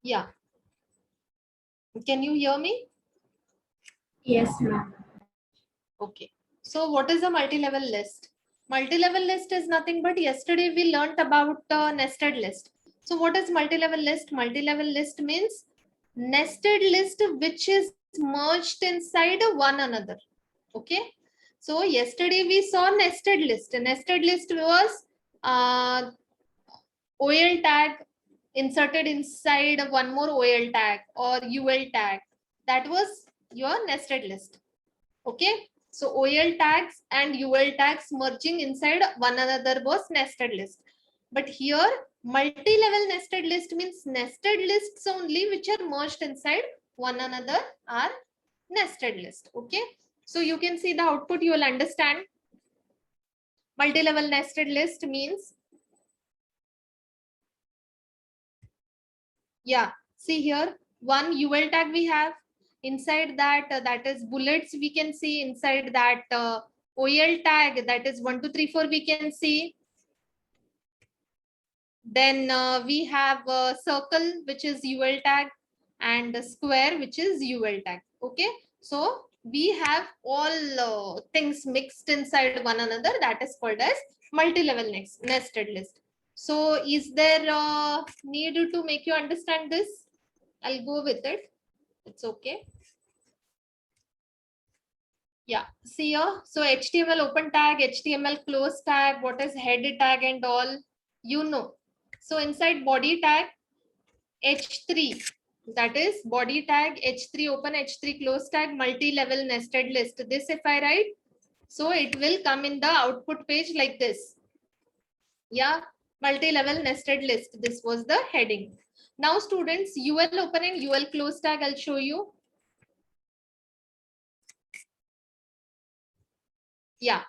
Yeah. Can you hear me? Yes, ma'am. Okay. So what is a multi-level list? Multi-level list is nothing but yesterday we learnt about nested list. So what is multi-level list? Multi-level list means nested list which is merged inside one another. Okay. So yesterday we saw nested list. A nested list was OL tag inserted inside one more OL tag or UL tag. That was your nested list. Okay. So OL tags and UL tags merging inside one another was nested list. But here multi-level nested list means nested lists only which are merged inside one another are nested list. Okay. So you can see the output, you will understand. Multi-level nested list means, yeah, see here one UL tag we have inside that, that is bullets we can see inside that OL tag, that is 1 2 3 4 we can see. Then we have a circle which is UL tag and a square which is UL tag. Okay, so we have all things mixed inside one another, that is called as multi-level nested list. So is there need to make you understand this? I'll go with it. It's okay. Yeah, see here. So HTML open tag, HTML close tag, what is head tag and all, you know. So inside body tag, H3, that is body tag, H3 open, H3 close tag, multi-level nested list. This if I write, so it will come in the output page like this. Yeah, multi-level nested list. This was the heading. Now students, UL open and UL close tag, I'll show you. Yeah.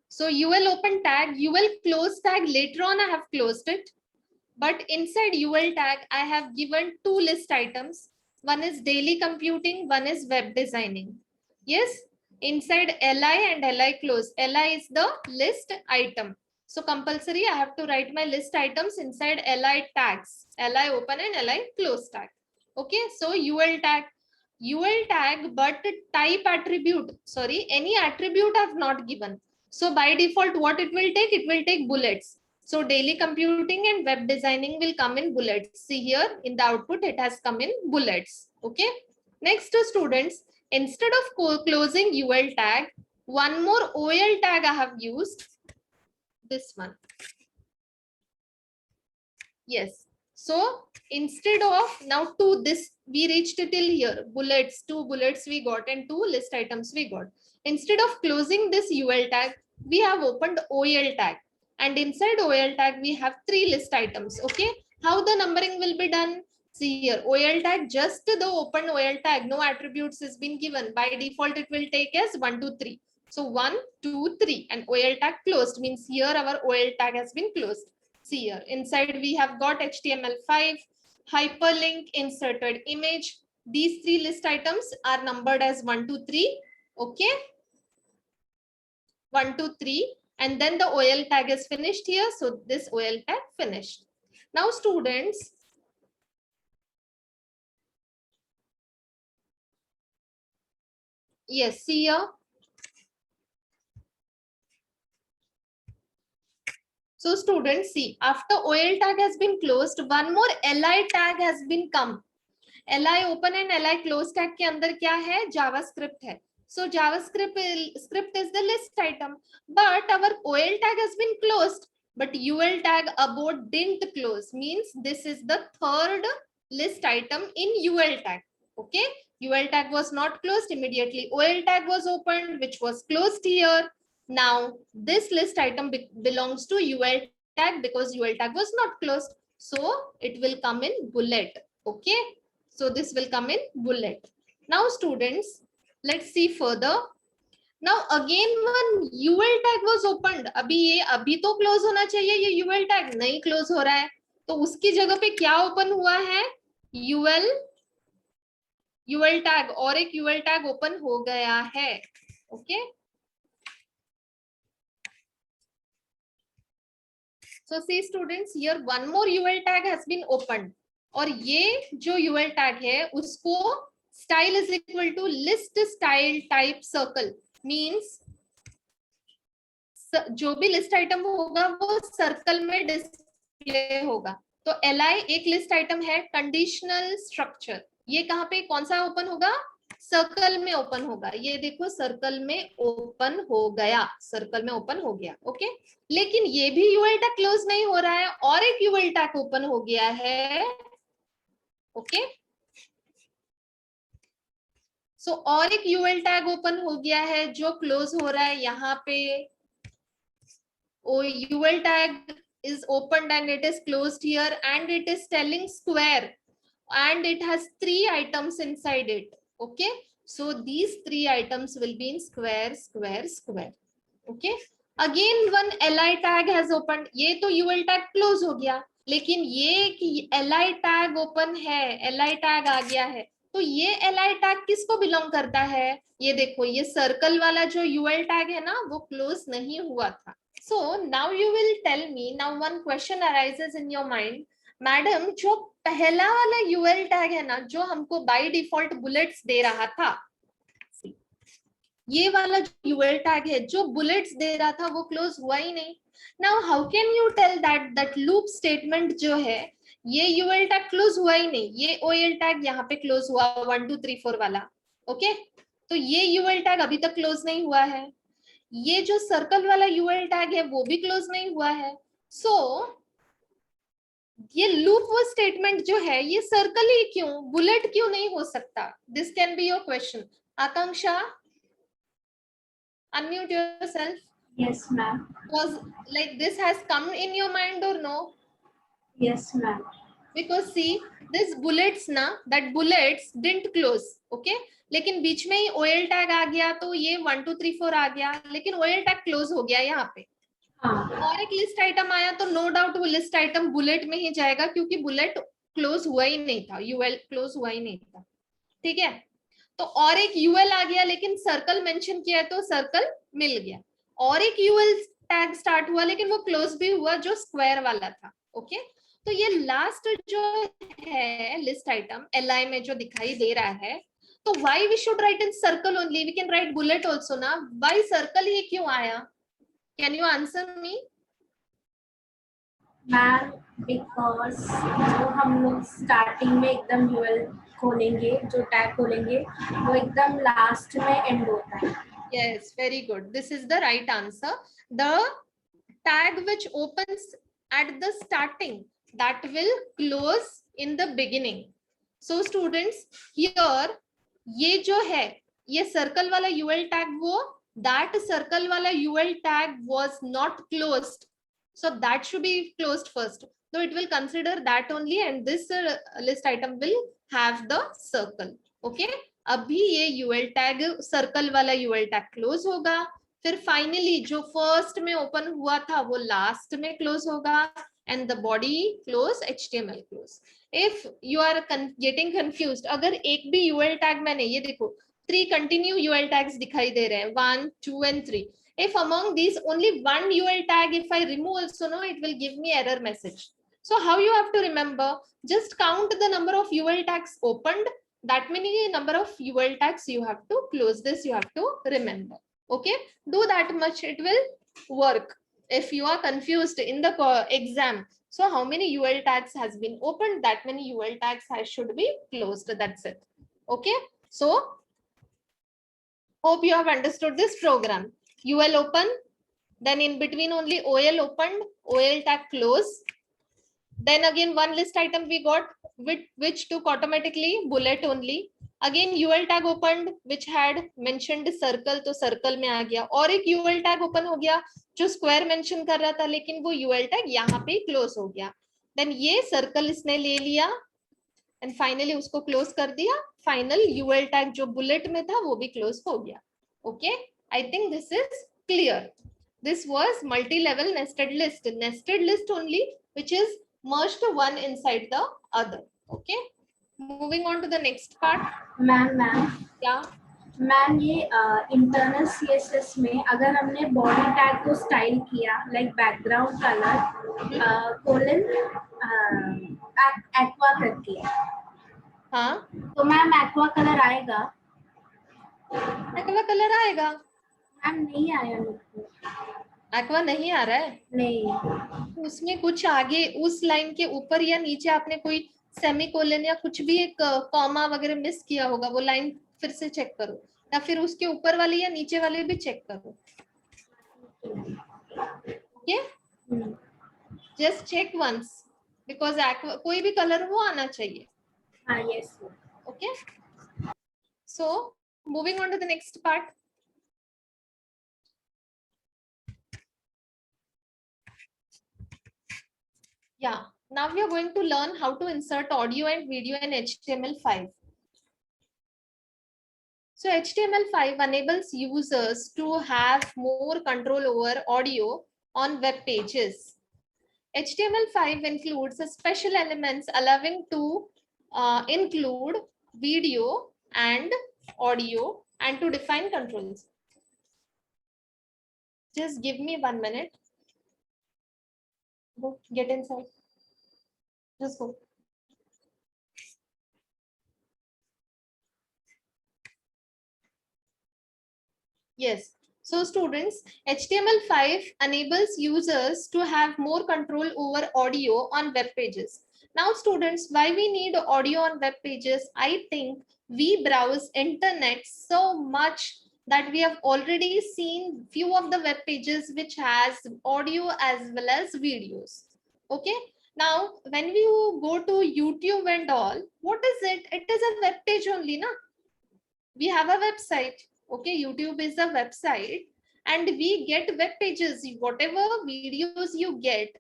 So UL open tag, UL close tag, later on I have closed it. But inside UL tag, I have given two list items. One is daily computing, one is web designing. Yes, inside LI and LI close. LI is the list item. So compulsory, I have to write my list items inside LI tags. LI open and LI close tag. Okay, so UL tag, but type attribute, sorry, any attribute I have not given. So by default, what it will take? It will take bullets. So daily computing and web designing will come in bullets. See here in the output, it has come in bullets. Okay. Next students, instead of closing UL tag, one more OL tag I have used, this one. Yes. So instead of now to this, we reached till here, bullets, two bullets we got and two list items we got. Instead of closing this UL tag, we have opened OL tag. And inside OL tag, we have three list items. Okay. How the numbering will be done? See here, OL tag, just the open OL tag, no attributes has been given. By default, it will take as 1 2 3. So 1 2 3 and OL tag closed means here our OL tag has been closed. See here, inside we have got HTML5, hyperlink, inserted image. These three list items are numbered as 1 2 3. Okay. 1 2 3, and then the OL tag is finished here. So this OL tag finished. Now students, yes, see here. So students, see, after OL tag has been closed, one more LI tag has been come. LI open and LI close tag के अंदर क्या है? JavaScript है. So JavaScript script is the list item, but our OL tag has been closed, but UL tag abort didn't close. Means this is the third list item in UL tag. Okay, UL tag was not closed immediately. OL tag was opened, which was closed here. Now this list item belongs to UL tag because UL tag was not closed. So it will come in bullet. Okay. So this will come in bullet. Now students, let's see further. Now again one UL tag was opened. अभी ये अभी तो close होना चाहिए, ये UL tag नहीं close हो रहा है. तो उसकी जगह पे क्या open हुआ है? UL tag और एक UL tag open हो गया है. Okay. So see students, here one more UL tag has been opened. और ये जो यूएल टैग है उसको style is equal to list style type circle, means जो भी लिस्ट आइटम होगा वो सर्कल में डिस्प्ले होगा। तो li एक लिस्ट आइटम है, कंडीशनल स्ट्रक्चर, ये कहाँ पे कौन सा ओपन होगा, सर्कल में ओपन होगा। ये देखो सर्कल में ओपन हो गया, सर्कल में ओपन हो गया। ओके, लेकिन ये भी यूएल टैग क्लोज नहीं हो रहा है, और एक यूएल टैग ओपन हो गया है। ओके, सो और एक यूएल टैग ओपन हो गया है जो क्लोज हो रहा है यहाँ पे। UL tag is opened and it is closed here, and it is telling square, and it has 3 items inside it. Okay, so these 3 items will be in square, square, square. Okay, again one li tag has opened. ये तो UL tag close हो गया, लेकिन ये कि li tag open है, li tag आ गया है, तो ये li tag किसको बिलोंग करता है, ये देखो ये सर्कल वाला जो UL tag है ना वो क्लोज नहीं हुआ था। So now you will tell me, now one question arises in your mind, madam जो पहला वाला UL टैग है ना जो हमको बाय डिफॉल्ट बुलेट्स दे रहा था, ये वाला जो UL टैग है जो बुलेट्स दे रहा था वो क्लोज हुआ ही नहीं। Now how can you tell that loop statement जो है ये UL टैग क्लोज हुआ ही नहीं, ये OL टैग यहाँ पे क्लोज हुआ 1 2 3 4 वाला। ओके, तो ये UL टैग अभी तक क्लोज नहीं हुआ है, ये जो सर्कल वाला UL टैग है वो भी क्लोज नहीं हुआ है। सो ये लूप वो स्टेटमेंट जो है ये सर्कल ही क्यों, बुलेट क्यों नहीं हो सकता? This can be your question. Akanksha, unmute yourself. Yes, ma'am. Was like this has come in your mind or no? Yes, ma'am. Because see this bullets ना, that bullets didn't close. Okay, लेकिन बीच में ही OL tag आ गया तो ये 1 2 3 4 आ गया, लेकिन OL tag close हो गया यहाँ पे। और एक लिस्ट आइटम आया तो नो डाउट वो लिस्ट आइटम बुलेट में ही जाएगा, क्योंकि बुलेट क्लोज हुआ ही नहीं था, UL क्लोज हुआ ही नहीं था। ठीक है, तो और एक UL आ गया लेकिन सर्कल मेंशन किया है तो सर्कल मिल गया, और एक UL टैग स्टार्ट हुआ लेकिन वो क्लोज भी हुआ जो स्क्वायर वाला था। ओके, तो ये लास्ट जो है लिस्ट आइटम LI में जो दिखाई दे रहा है, तो why we should write in circle only, we can write bullet also ना, व्हाई सर्कल ही क्यों आया? Can you answer me? Ma'am because जो हम लोग स्टार्टिंग में एकदम UL खोलेंगे, जो टैग खोलेंगे वो एकदम लास्ट में एंड होता है। Yes, very good. This is the right answer. The tag which opens at the starting, that will close in the beginning. So students, here ये जो है ये circle वाला UL tag वो, that circle वाला UL tag was not closed, so that should be closed first. So it will consider that only, and this list item will have the circle. Okay, अभी ये UL tag circle वाला UL tag close होगा, फिर finally जो first में open हुआ था वो लास्ट में क्लोज होगा, and the body close HTML close. If you are getting confused, अगर एक भी UL टैग मैंने, ये देखो 3 कंटिन्यू UL टैग्स दिखाई दे रहे हैं 1 2 and 3, if among these only one UL tag if I remove also, no, it will give me error message. So how you have to remember, just count the number of UL tags opened, that many number of UL tags you have to close, this you have to remember. Okay, do that much, it will work if you are confused in the exam. So how many UL tags has been opened, that many UL tags should be closed, that's it. Okay, so hope you have understood this program. UL open, then in between only OL opened, OL tag close, then again one list item we got which took automatically bullet only, again UL tag opened which had mentioned circle, तो circle में आ गया, और एक UL tag open हो गया जो square mention कर रहा था लेकिन वो UL tag यहाँ पे close हो गया, then ये circle इसने ले लिया and finally उसको close कर दिया, final UL tag जो bullet में था वो भी close हो गया. Okay, I think this is clear. This was multi-level nested list only, which is merged one inside the other. Okay, moving on to the next part. Ma'am Yeah, ma'am ये internal CSS में अगर हमने body tag को style किया like background colour colon aqua करके, हाँ तो ma'am aqua colour आएगा? एक्वा कलर आएगा। मैम नहीं आया मेरे को। एक्वा नहीं आ रहा है? नहीं। उसमें कुछ आगे उस लाइन के ऊपर या नीचे आपने कोई सेमीकोलन या कुछ भी एक कॉमा वगैरह मिस किया होगा, वो लाइन फिर से चेक करो, या फिर उसके ऊपर वाले या नीचे वाले भी चेक करो। Okay, just check once, because कोई भी कलर वो आना चाहिए। हाँ yes. Okay, so moving on to the next part. Yeah, now we are going to learn how to insert audio and video in HTML5. So HTML5 enables users to have more control over audio on web pages. HTML5 includes special elements allowing to include video and audio and to define controls. Just give me 1 minute. Go, get inside. Just go. Yes. So students, HTML5 enables users to have more control over audio on web pages. Now students, why we need audio on web pages? I think we browse internet so much that we have already seen few of the web pages which has audio as well as videos. Okay. Now, when you go to YouTube and all, what is it? It is a web page only, na? We have a website. Okay, YouTube is a website and we get web pages. Whatever videos you get,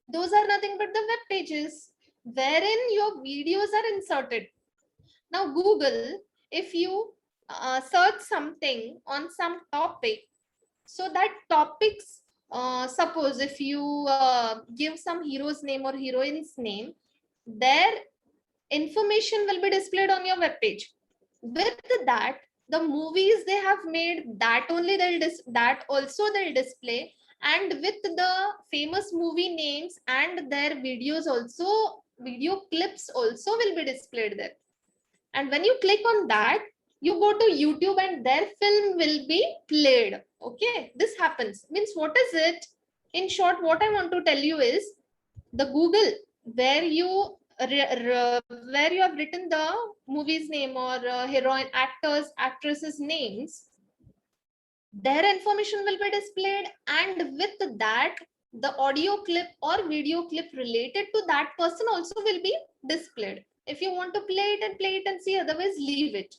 those are nothing but the web pages wherein your videos are inserted. Now Google, if you search something on some topic, so that topics, suppose if you give some hero's name or heroine's name, their information will be displayed on your web page. With that, the movies they have made, that only that also they'll display, and with the famous movie names and their videos also, video clips also will be displayed there. And when you click on that, you go to YouTube and their film will be played. Okay, this happens. Means what is it? In short, what I want to tell you is the Google where you have written the movie's name or heroine, actors, actresses names, their information will be displayed, and with that the audio clip or video clip related to that person also will be displayed. If you want to play it and see, otherwise leave it.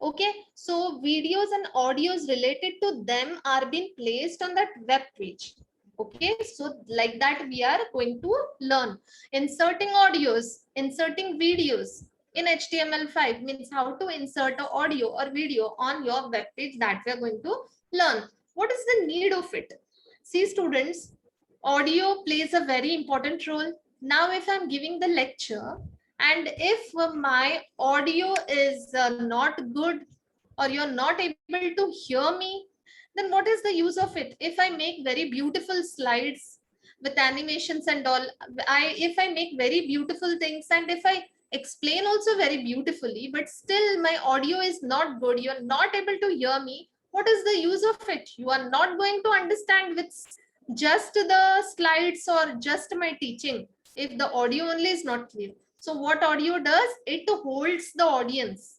Okay, so videos and audios related to them are being placed on that web page. Okay, so like that we are going to learn inserting audios, inserting videos in HTML5, means how to insert an audio or video on your web page, that we are going to learn. What is the need of it? See students, audio plays a very important role. Now if I'm giving the lecture and if my audio is not good or you're not able to hear me, then what is the use of it? If I make very beautiful slides with animations and all, if I make very beautiful things and if I explain also very beautifully, but still my audio is not good, you're not able to hear me, what is the use of it? You are not going to understand with just the slides or just my teaching if the audio only is not clear. So what audio does? It holds the audience.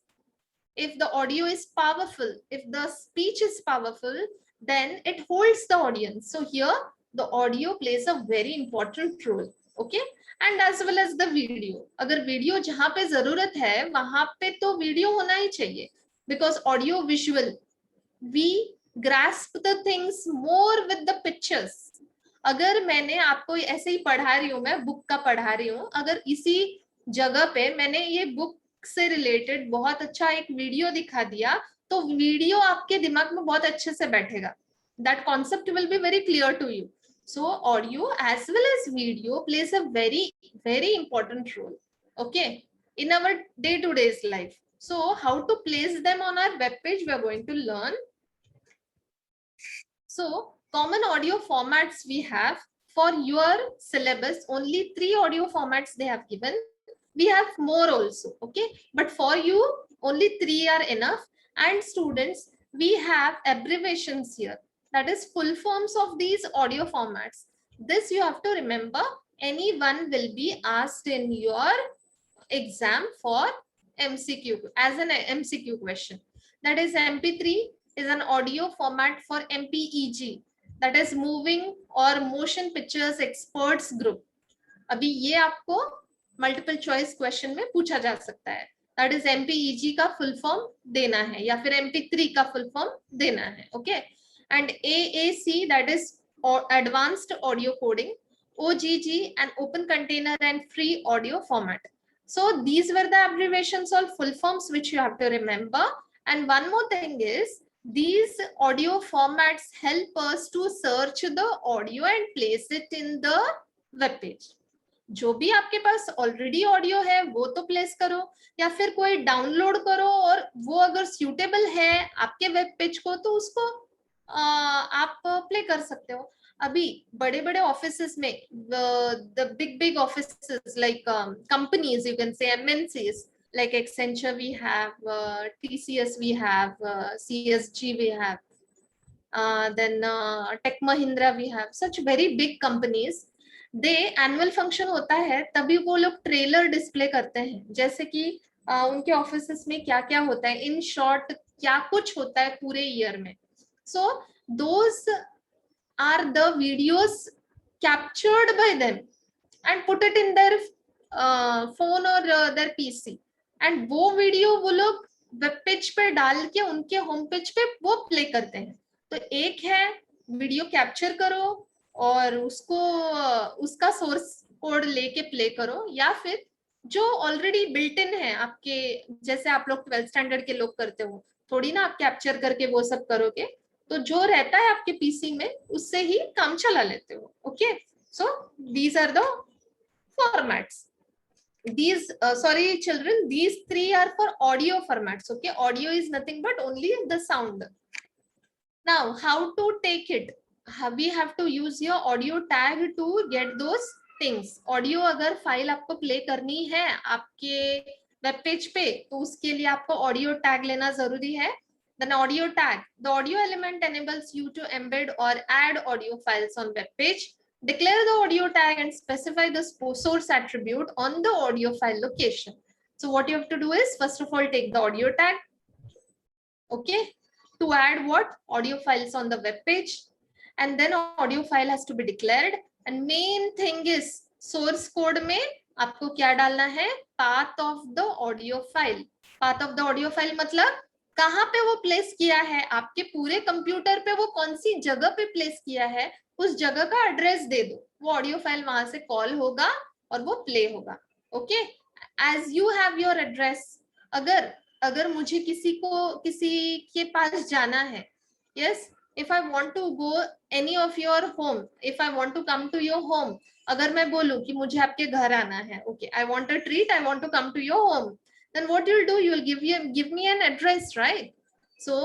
If the audio is powerful, if the speech is powerful, then it holds the audience. So here the audio plays a very important role. Okay, and as well as the video. अगर video जहाँ पे जरूरत है वहाँ पे तो video होना ही चाहिए, because audio visual we grasp the things more with the pictures. अगर मैंने आपको ऐसे ही पढ़ा रही हूँ, मैं बुक का पढ़ा रही हूँ, अगर इसी जगह पे मैंने ये बुक से रिलेटेड बहुत अच्छा एक वीडियो दिखा दिया तो वीडियो आपके दिमाग में बहुत अच्छे से बैठेगा. That concept will be very clear to you. So audio as well as video plays a very important role, okay, in our day-to-day life. So how to place them on our web page we are going to learn. So common audio formats we have for your syllabus, only 3 audio formats they have given. We have more also, okay, but for you only 3 are enough. And students, we have abbreviations here, that is full forms of these audio formats. This you have to remember, anyone will be asked in your exam for MCQ as an MCQ question. That is MP3 is an audio format for MPEG, that is moving or motion pictures experts group. अभी ये आपको multiple choice question में पूछा जा सकता है, that is MPEG का full form देना है या फिर MP3 का फुल फॉर्म देना है, okay. And AAC that is advanced audio coding, OGG and open container and free audio format. So these were the abbreviations or full forms which you have to remember. And one more thing is, these audio formats help us to search the audio and place it in the web page. जो भी आपके पास already audio है वो तो place करो, या फिर कोई डाउनलोड करो और वो अगर सूटेबल है आपके वेब पेज को तो उसको आप प्ले कर सकते हो. अभी बड़े बड़े ऑफिसेस में, the big offices like companies, you can say MNCs like Accenture we have, TCS we have, CSG we have, then Tech Mahindra we have, such very big companies. They annual function होता है तभी वो लोग trailer display करते हैं, जैसे कि उनके ऑफिसेस में क्या क्या होता है, इन शॉर्ट क्या कुछ होता है पूरे ईयर में. So those are the videos captured by them and put it in their phone और देयर पीसी, एंड वो वीडियो वो लोग वेब पेज पे डाल के उनके होम पेज पे वो प्ले करते हैं. तो एक है वीडियो कैप्चर करो और उसको उसका सोर्स कोड लेके प्ले करो, या फिर जो ऑलरेडी बिल्ट इन है आपके, जैसे आप लोग 12th स्टैंडर्ड के लोग करते हो, थोड़ी ना आप कैप्चर करके वो सब करोगे, तो जो रहता है आपके पीसी में उससे ही काम चला लेते हो. Okay, so these are the formats. These sorry children, these 3 are for audio formats. Okay, audio is nothing but only the sound. Now how to take it, we have to use your audio tag to get those things. Audio अगर file आपको play करनी है आपके web page पे तो उसके लिए आपको ऑडियो टैग लेना जरूरी है. Then audio tag, the audio element enables you to embed or add audio files on web page. Declare the audio tag and specify the source attribute on the audio file location. So what you have to do is, first of all, take the audio tag, okay, to add what audio files on the web page, and then audio file has to be declared. And main thing is, source code में आपको क्या डालना है, path of the audio file. Path of the audio file मतलब कहाँ पे वो place किया है, आपके पूरे कंप्यूटर पे वो कौन सी जगह पे प्लेस किया है, उस जगह का एड्रेस दे दो, वो ऑडियो फाइल वहां से कॉल होगा और वो प्ले होगा. Okay, as you have your address, अगर मुझे किसी के पास जाना है, yes, if I want to go any of your home, if I want to come to your home, अगर मैं बोलूं कि मुझे आपके घर आना है, okay, I want a treat, I want to come to your home, then what you'll do, you'll give me an address, right? So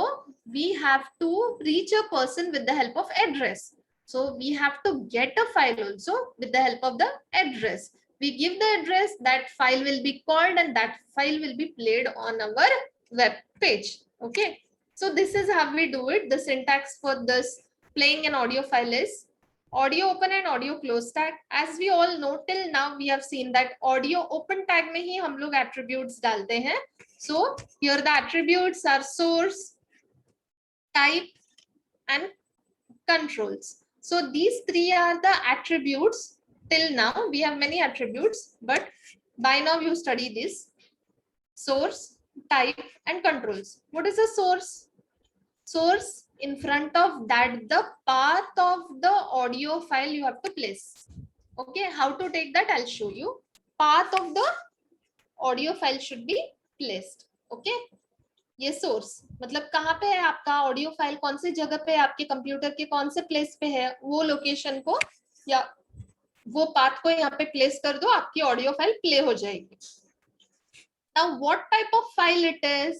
we have to reach a person with the help of address. So we have to get a file also with the help of the address. We give the address, that file will be called and that file will be played on our web page. Okay. So this is how we do it. The syntax for this playing an audio file is audio open and audio close tag. As we all know, till now we have seen that audio open tag में ही हम लोग attributes डालते हैं. So here the attributes are source, type and controls. So these 3 are the attributes. Till now we have many attributes, but by now you study this: source, type and controls. What is a source? Source, in front of that the path of the audio file you have to place. Okay, how to take that I'll show you. Path of the audio file should be placed. Okay, ये source मतलब कहाँ पे है आपका audio file, कौन सी जगह पे आपके कंप्यूटर के कौन से प्लेस पे है, वो लोकेशन को या वो पाथ को यहाँ पे प्लेस कर दो, आपकी ऑडियो फाइल प्ले हो जाएगी. Now, what type of file it is?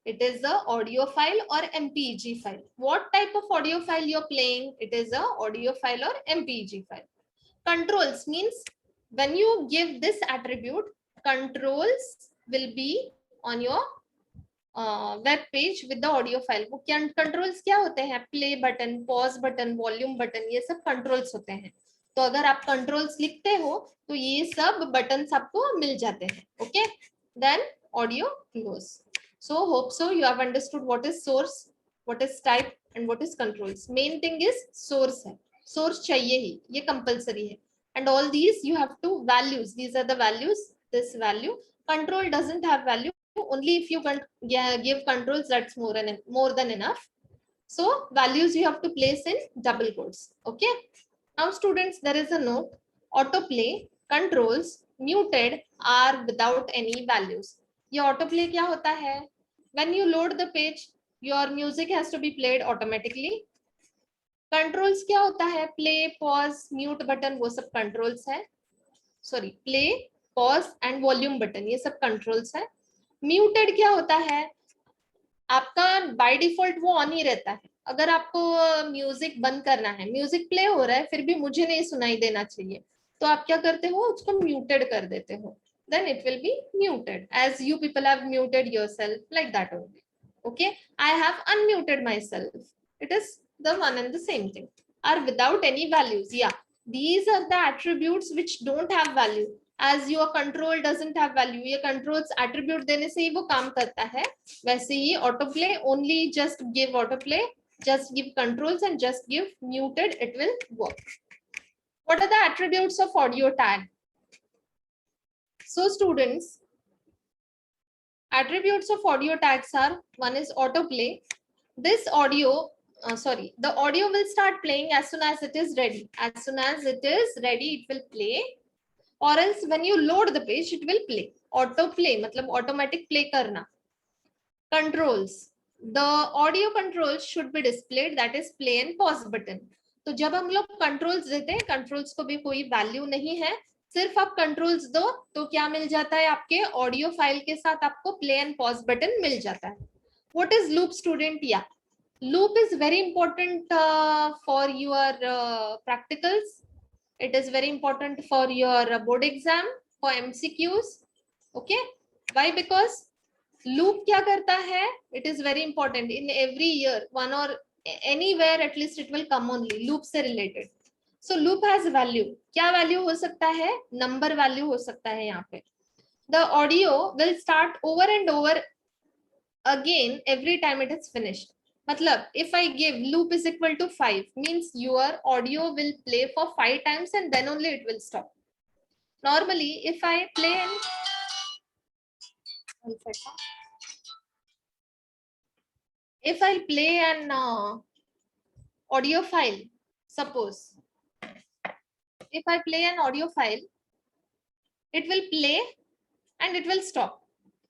It is a audio file or MPEG file. What type of audio file you're playing? It is a audio file or MPEG file. Controls means when you give this attribute, controls will be on your web page with the audio file. वो क्या controls क्या होते हैं? Play button, pause button, volume button, ये सब controls होते हैं. तो अगर आप controls लिखते हो तो ये सब buttons आपको मिल जाते हैं. Okay? Then audio close. So hope so you have understood what is source, what is type and what is controls. Main thing is source है. Source चाहिए ही, ये compulsory है. And all these you have to values. These are the values. This value. Control doesn't have value. Only if you can give controls, that's more than enough. So values you have to place in double quotes. Okay. Now students, there is a note. Autoplay, controls, muted are without any values. ये autoplay क्या होता है? When you load the page, your music has to be played automatically. Controls क्या होता है? Play, pause, mute button वो सब controls है. Sorry, play, pause and volume button ये सब controls है. Muted क्या होता है? आपका बाय डिफॉल्ट वो ऑन ही रहता है. अगर आपको म्यूजिक बंद करना है, म्यूजिक प्ले हो रहा है फिर भी मुझे नहीं सुनाई देना चाहिए, तो आप क्या करते हो? उसको म्यूटेड कर देते हो. Then it will be muted as you people have muted yourself like that only. Okay, I have unmuted myself. It is the one and the same thing. Are without any values. Yeah, these are the attributes which don't have value. As your control doesn't have value, ये controls attribute देने से ही वो काम करता है. वैसे ही autoplay only just give autoplay, just give controls and just give muted, it will work. What are the attributes of audio tag? So students, attributes of audio tags are, one is autoplay. This audio, the audio will start playing as soon as it is ready. As soon as it is ready, it will play. Or else when you load the page, it will play. Autoplay, मतलब automatic play करना. Controls. The audio controls should be displayed, that is play and pause button. तो जब हम लोग controls देते हैं, controls को भी कोई value नहीं है, सिर्फ आप controls दो तो क्या मिल जाता है? आपके audio file के साथ आपको play and pause button मिल जाता है. What is loop, student? Yeah, loop is very important for your practicals. It is very important for your board exam, for MCQs. Okay, why? Because loop क्या करता है? It is very important in every year, one or anywhere at least it will come only loop से related. So loop has value. क्या value हो सकता है? Number value हो सकता है यहाँ पे. The audio will start over and over again every time it is finished. मतलब if I give loop is equal to 5 means your audio will play for 5 times and then only it will stop. Normally if I play in, one second. If I play an audio file, suppose if I play an audio file, it will play and it will stop.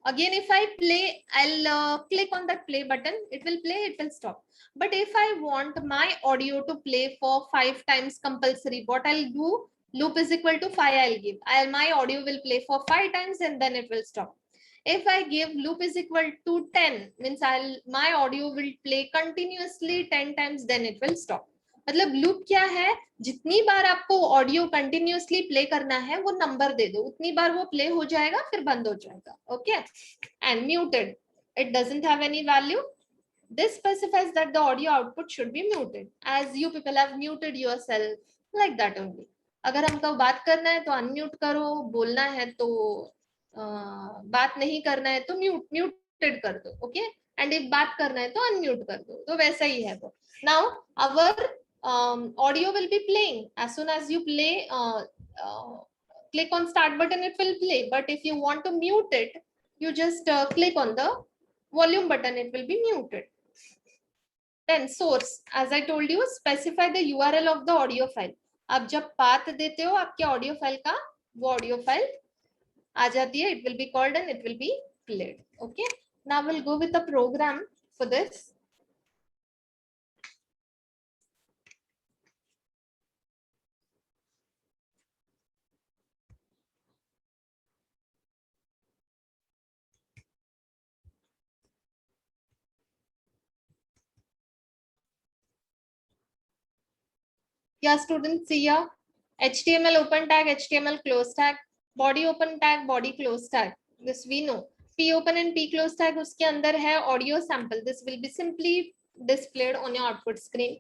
Again, if I play, I'll click on that play button, it will play, it will stop. But if I want my audio to play for 5 times compulsory, what I'll do? Loop is equal to 5 I'll give. My audio will play for 5 times and then it will stop. If I give loop is equal to 10, means my audio will play continuously 10 times, then it will stop. मतलब loop क्या है? जितनी बार आपको audio continuously play करना है वो number दे दो, उतनी बार वो प्ले हो जाएगा फिर बंद हो जाएगा. Okay. And muted, it doesn't have any value. This specifies that the audio output should be muted, as you people have muted yourself like that only. अगर हमको बात करना है तो अनम्यूट करो, बोलना है तो बात नहीं करना है तो म्यूटेड कर दो. ओके. एंड इफ बात करना है तो अनम्यूट कर दो. तो वैसा ही है वो. Now our audio will be playing as soon as you play. Click on start button, it will play. But if you want to mute it, you just click on the volume button, it will be muted. Then source, as I told you, specify the URL of the audio file. अब जब path देते हो आपके audio file का, वो audio file आ जाती है. It will be called and it will be played. Okay. Now we'll go with the program for this. Yeah, students, see here. HTML open tag, HTML close tag, body open tag, body close tag. This we know. P open and P close tag उसके अंदर है audio sample. This will be simply displayed on your output screen.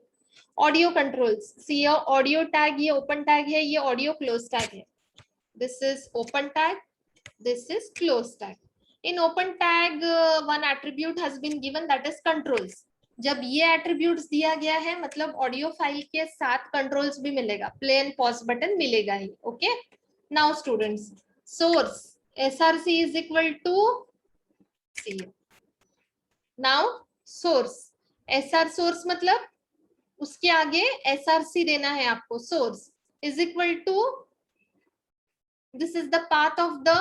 Audio controls. See here, audio tag ये open tag है, ये audio close tag है. This is open tag. This is close tag. In open tag, one attribute has been given, that is controls. जब ये attributes दिया गया है मतलब ऑडियो फाइल के साथ कंट्रोल्स भी मिलेगा, प्ले एंड पॉज बटन मिलेगा ही. Okay, now students, source SRC is equal to C. Now source, SR source मतलब उसके आगे SRC देना है आपको. Source is equal to, this is the path of the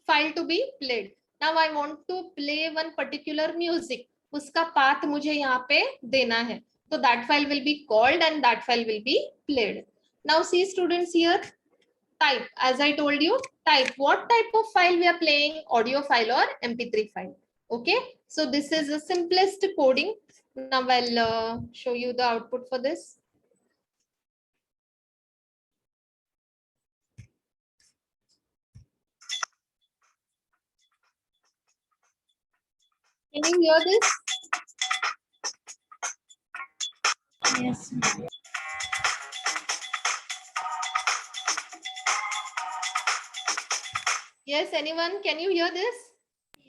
file to be played. Now I want to play one particular music. उसका path मुझे यहाँ पे देना है. So that file will be called and that file will be played. Now see students here, type, as I told you, type. What type of file we are playing? Audio file or MP3 file. Okay. So this is the simplest coding. Now I'll show you the output for this. Can you hear this? Yes, ma'am. Yes, anyone? Can you hear this?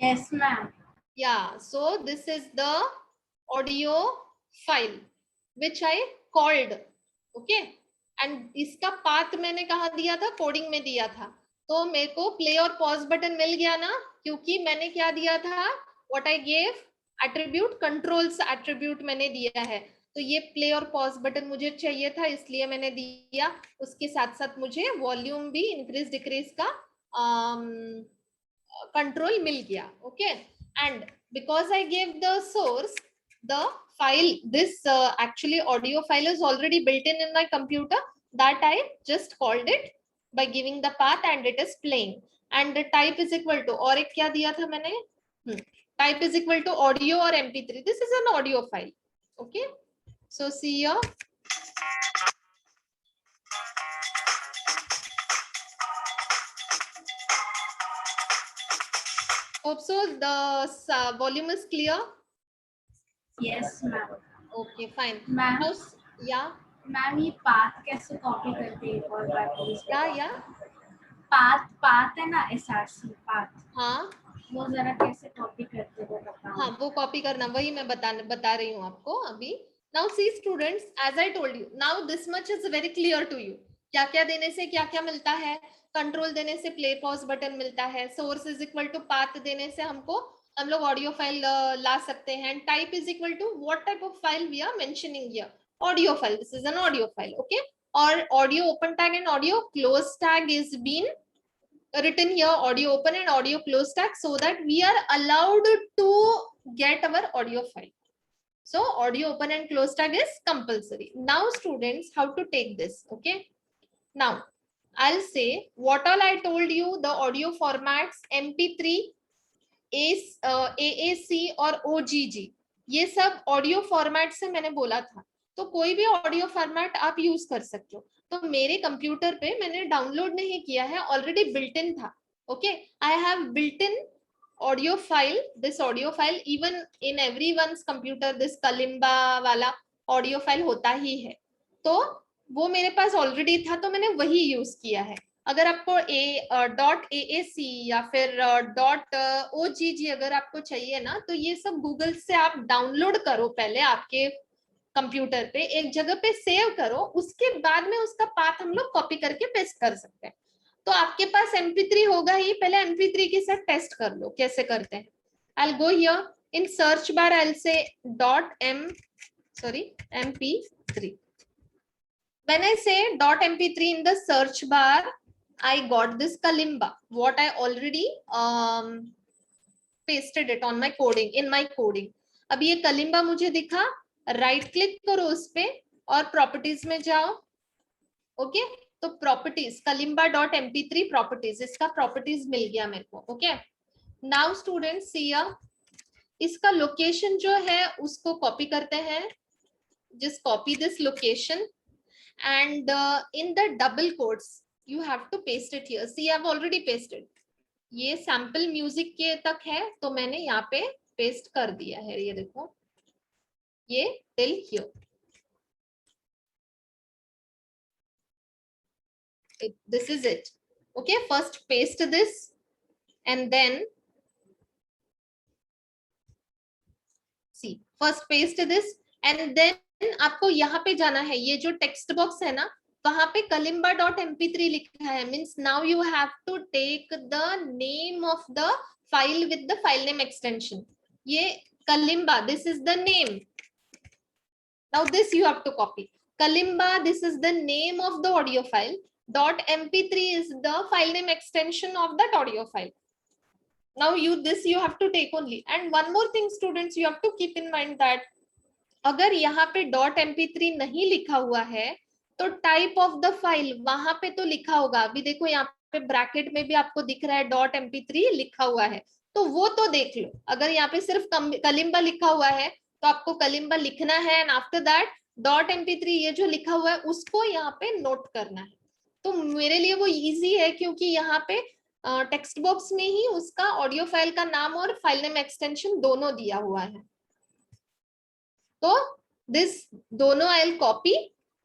Yes, ma'am. Yeah, so this is the audio file which I called. Okay, and इसका path मैंने कहाँ दिया था? Coding में दिया था. तो मेरे को प्ले और पॉज बटन मिल गया ना, क्योंकि मैंने क्या दिया था? What I gave attribute, controls attribute मैंने दिया है. तो ये प्ले और पॉज बटन मुझे चाहिए था, इसलिए मैंने दिया. उसके साथ साथ मुझे वॉल्यूम भी इंक्रीज डिक्रीज का कंट्रोल मिल गया. Okay, and because I gave the source, the file, this actually audio file is already built in my computer, that I just called it by giving the path and it is playing. And the type is equal to, और एक क्या दिया था मैंने? Type is equal to audio or MP3. This is an audio file. Okay, so see here. Hope so the volume is clear. Yes, ma'am. Okay, fine. Ma'am. Now, yeah. Ma'am ये path कैसे copy करते हैं एक और बार please? या path है ना, SRC path, हाँ, वो जरा कैसे कॉपी करते हो बताओ. हाँ, वो कॉपी करना, वही मैं बता रही हूँ आपको अभी. Now see students, as I told you, now this much is very clear to you. क्या क्या देने से क्या क्या मिलता है? कंट्रोल देने से प्ले पॉज बटन मिलता है. Source is equal to path देने से हम लोग ऑडियो फाइल ला सकते हैं. Type is equal to what type of file we are mentioning here, audio file. This is an audio file. Okay, और audio open tag and audio close tag is been written here, audio open and audio close tag, so that we are allowed to get our audio file. So audio open and close tag is compulsory. Now students, how to take this? Okay, now I'll say what all I told you, the audio formats MP3, AAC और OGG, ये सब audio format से मैंने बोला था. तो कोई भी ऑडियो फॉर्मेट आप यूज कर सकते हो. तो मेरे कंप्यूटर पे मैंने डाउनलोड नहीं किया है, ऑलरेडी बिल्ट इन था. Okay, I have built in audio file. This audio file even in everyone's computer, this kalimba वाला ऑडियो फाइल होता ही है. तो वो मेरे पास ऑलरेडी था, तो मैंने वही यूज किया है. अगर आपको .AAC या फिर .OGG अगर आपको चाहिए ना, तो ये सब गूगल से आप डाउनलोड करो, पहले आपके कंप्यूटर पे एक जगह पे सेव करो, उसके बाद में उसका पाथ हम लोग कॉपी करके पेस्ट कर सकते हैं. तो आपके पास MP3 होगा ही, पहले MP3 के साथ टेस्ट कर लो कैसे करते हैं. I'll go here in search bar, I'll say MP3. When I say .MP3 in the search bar, I got this Kalimba, what I already pasted it on my coding, in my coding. अब ये Kalimba मुझे दिखा, right click करो उस पे और properties में जाओ. ओके, तो प्रॉपर्टीज kalimba.mp3 प्रॉपर्टीज, इसका प्रॉपर्टीज मिल गया मेरे को. ओके, नाउ स्टूडेंट्स सी इसका लोकेशन जो है उसको कॉपी करते हैं. Just copy this location and in the double quotes you have to paste it here. See, I have already pasted. ये सैम्पल म्यूजिक के तक है तो मैंने यहाँ पे पेस्ट कर दिया है, ये देखो, ये till here. This is it. Okay, first paste this and then see, first paste this and then आपको यहाँ पे जाना है, ये जो टेक्स्ट बॉक्स है ना वहां पे kalimba.mp3 लिखा है, means now you have to take the name of the file with the file name extension. ये kalimba, this is the name. Now this you have to copy. Kalimba, this is the name of the audio file. .mp3 is the file name extension of that audio file. Now this you have to take only. And one more thing students, you have to keep in mind that अगर यहाँ पे .mp3 नहीं लिखा हुआ है तो type of the file वहां पे तो लिखा होगा. अभी देखो यहाँ पे ब्रैकेट में भी आपको दिख रहा है .mp3 लिखा हुआ है, तो वो तो देख लो. अगर यहाँ पे सिर्फ कलिम्बा लिखा हुआ है तो आपको कलिम्बा लिखना है एंड आफ्टर दैट .mp3 ये जो लिखा हुआ है उसको यहाँ पे नोट करना है. तो मेरे लिए वो इजी है क्योंकि यहाँ पे टेक्स्ट बॉक्स में ही उसका ऑडियो फाइल का नाम और फाइल नेम एक्सटेंशन दोनों दिया हुआ है. तो this दोनों I'll copy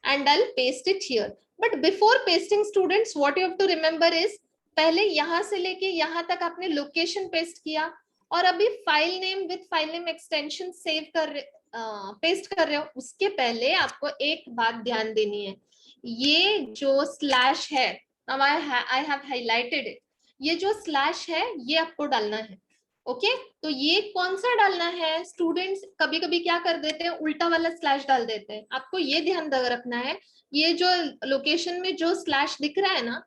and I'll paste it here. But before pasting students, what you have to remember is पहले यहाँ से लेके यहाँ तक आपने लोकेशन पेस्ट किया और अभी file name with file name extension save कर पेस्ट कर रहे हो. उसके पहले आपको एक बात ध्यान देनी है, ये जो स्लैश है, now I have highlighted it, ये जो स्लैश है ये आपको डालना है. ओके तो ये कौन सा डालना है? स्टूडेंट्स कभी कभी क्या कर देते हैं, उल्टा वाला स्लैश डाल देते हैं. आपको ये ध्यान रखना है, ये जो लोकेशन में जो स्लैश दिख रहा है ना,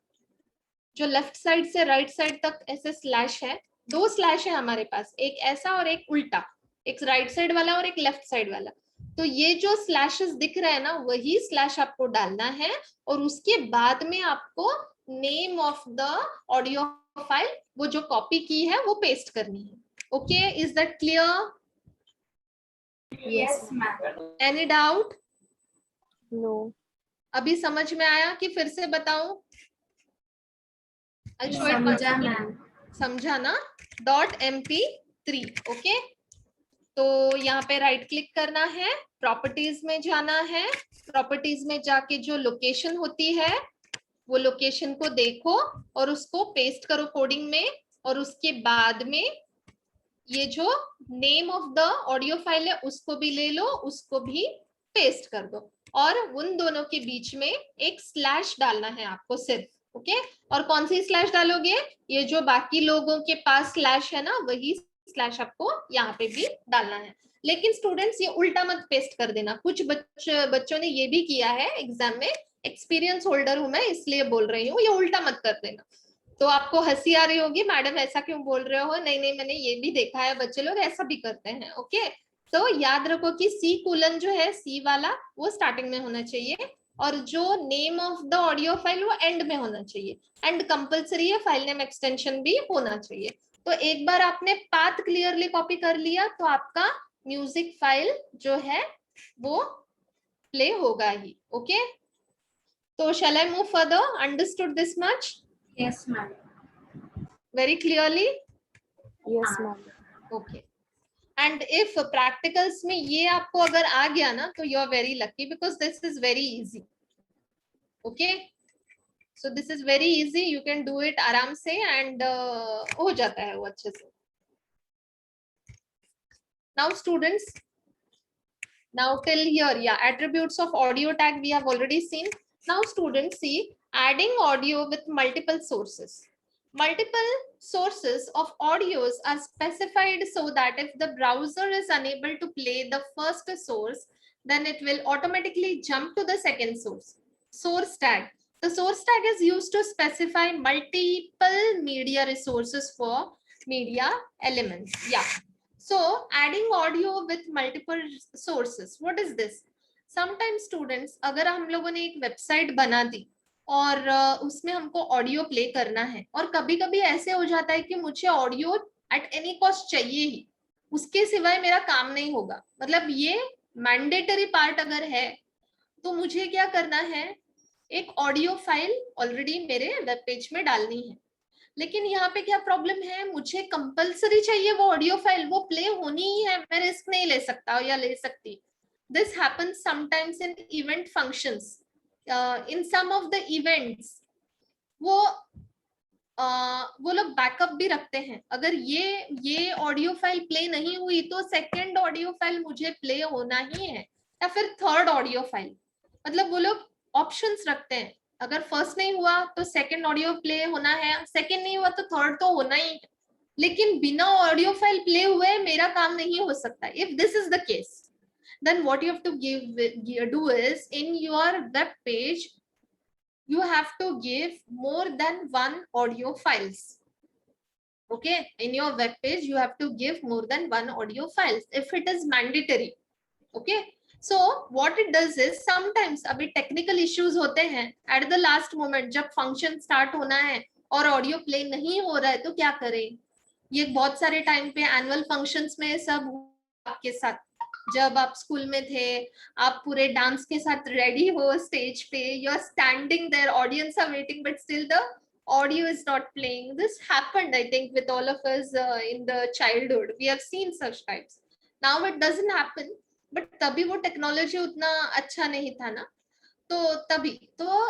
जो लेफ्ट साइड से राइट साइड तक ऐसे स्लैश है, दो स्लैश है हमारे पास, एक ऐसा और एक उल्टा, एक राइट साइड वाला और एक लेफ्ट साइड वाला. तो ये जो स्लैशेस दिख रहा है ना, वही स्लैश आपको डालना है और उसके बाद में आपको name of the audio file, वो जो कॉपी की है वो पेस्ट करनी है. Okay, is that clear? Yes ma'am. Any doubt? No. अभी समझ में आया कि फिर से बताऊं? समझा मैम. समझा ना? .mp3. ओके तो यहाँ पे राइट क्लिक करना है, प्रॉपर्टीज में जाना है, प्रॉपर्टीज में जाके जो लोकेशन होती है वो लोकेशन को देखो और उसको पेस्ट करो कोडिंग में, और उसके बाद में ये जो name of the audio file है उसको भी ले लो, उसको भी पेस्ट कर दो और उन दोनों के बीच में एक स्लैश डालना है आपको सिर्फ. ओके और कौन सी स्लैश डालोगे? ये जो बाकी लोगों के पास स्लैश है ना, वही स्लैश आपको यहाँ पे भी डालना है. लेकिन स्टूडेंट्स ये उल्टा मत पेस्ट कर देना. कुछ बच्चों ने ये भी किया है एग्जाम में, एक्सपीरियंस होल्डर हूं मैं इसलिए बोल रही हूँ, ये उल्टा मत कर देना. तो आपको हंसी आ रही होगी, मैडम ऐसा क्यों बोल रहे हो? नहीं नहीं, मैंने ये भी देखा है, बच्चे लोग ऐसा भी करते हैं. ओके तो याद रखो कि सी कोलन जो है, सी वाला वो स्टार्टिंग में होना चाहिए और जो name of the audio file वो एंड में होना चाहिए, एंड कंपलसरी है फाइल नेम एक्सटेंशन भी होना चाहिए. तो एक बार आपने पाथ क्लियरली कॉपी कर लिया तो आपका म्यूजिक फाइल जो है वो प्ले होगा ही. Okay so shall I move further? Understood this much? Yes ma'am. Very clearly? Yes ma'am. Okay. And if practicals में ये आपको अगर आ गया ना तो you are very lucky because this is very easy. Okay. So this is very easy. You can do it आराम से and हो जाता है वो अच्छे से. Now students, now till here, yeah, attributes of audio tag we have already seen. Now students, see, adding audio with multiple sources. Multiple sources of audios are specified so that if the browser is unable to play the first source, then it will automatically jump to the second source. Source tag. The source tag is used to specify multiple media resources for media elements. Yeah. So adding audio with multiple sources. What is this? Sometimes students, अगर हम लोगों ने एक website बना दी और उसमें हमको audio play करना है और कभी कभी ऐसे हो जाता है कि मुझे ऑडियो एट एनी कॉस्ट चाहिए ही, उसके सिवाय मेरा काम नहीं होगा. मतलब ये मैंडेटरी पार्ट अगर है तो मुझे क्या करना है, एक ऑडियो फाइल ऑलरेडी मेरे वेब पेज में डालनी है, लेकिन यहाँ पे क्या प्रॉब्लम है, मुझे कंपलसरी चाहिए वो ऑडियो फाइल, वो प्ले होनी ही है, मैं रिस्क नहीं ले सकता या ले सकती. This happens sometimes in event functions. In some of the events वो लोग बैकअप भी रखते हैं. अगर ये ऑडियो फाइल प्ले नहीं हुई तो सेकंड ऑडियो फाइल मुझे प्ले होना ही है, या फिर थर्ड ऑडियो फाइल. मतलब वो लोग ऑप्शंस रखते हैं, अगर फर्स्ट नहीं हुआ तो सेकंड ऑडियो प्ले होना है, सेकंड नहीं हुआ तो थर्ड तो होना ही है. लेकिन बिना ऑडियो फाइल प्ले हुए मेरा काम नहीं हो सकता. If this is the case, then what you have to do is, in your web page you have to give more than one audio files. Okay, in your web page you have to give more than one audio files if it is mandatory. Okay, so what it does is, sometimes अभी technical issues होते हैं at the last moment, जब function start होना है और audio play नहीं हो रहा है तो क्या करें. ये बहुत सारे टाइम पे एनुअल फंक्शंस में सब आपके साथ, जब आप स्कूल में थे, आप पूरे डांस के साथ रेडी हो स्टेज पे, you are standing there, audience are waiting but still the audio is not playing. This happened, I think, with all of us in the childhood. We have seen such types. Now it doesn't happen, but तभी वो technology उतना अच्छा नहीं था ना, तो तभी तो